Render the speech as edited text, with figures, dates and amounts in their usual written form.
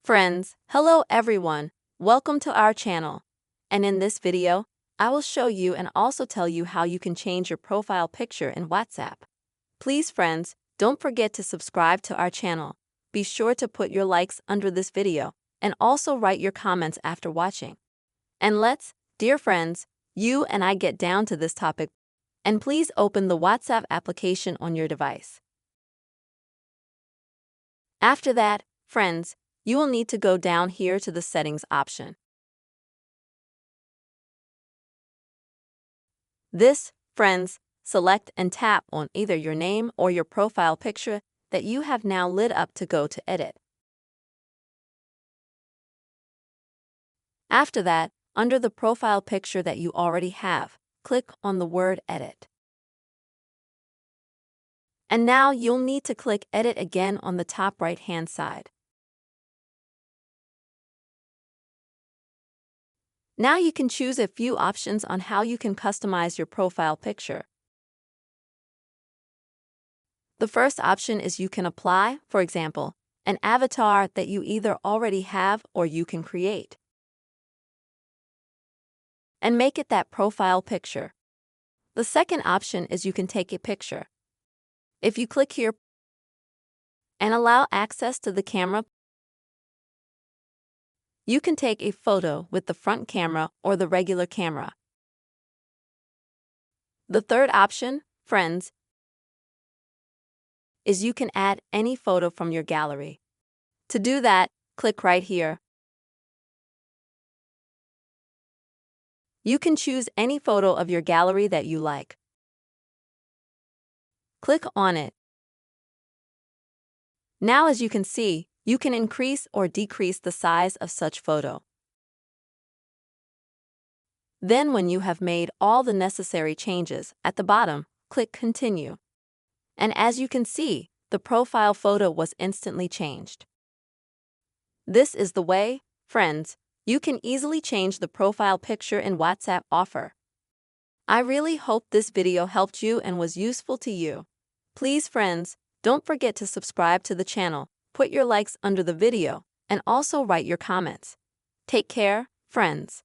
Friends, hello everyone, welcome to our channel. And in this video, I will show you and also tell you how you can change your profile picture in WhatsApp. Please friends, don't forget to subscribe to our channel. Be sure to put your likes under this video and also write your comments after watching. And let's, dear friends, you and I get down to this topic. And please open the WhatsApp application on your device. After that, friends, you will need to go down here to the settings option. This, friends, select and tap on either your name or your profile picture that you have now lit up to go to edit. After that, under the profile picture that you already have, click on the word edit. And now you'll need to click edit again on the top right-hand side. Now you can choose a few options on how you can customize your profile picture. The first option is you can apply, for example, an avatar that you either already have or you can create, and make it that profile picture. The second option is you can take a picture. If you click here and allow access to the camera, you can take a photo with the front camera or the regular camera. The third option, friends, is you can add any photo from your gallery. To do that, click right here. You can choose any photo of your gallery that you like. Click on it. Now as you can see, you can increase or decrease the size of such photo. Then when you have made all the necessary changes, at the bottom, click Continue. And as you can see, the profile photo was instantly changed. This is the way, friends, you can easily change the profile picture in WhatsApp Offer. I really hope this video helped you and was useful to you. Please friends, don't forget to subscribe to the channel, put your likes under the video, and also write your comments. Take care, friends.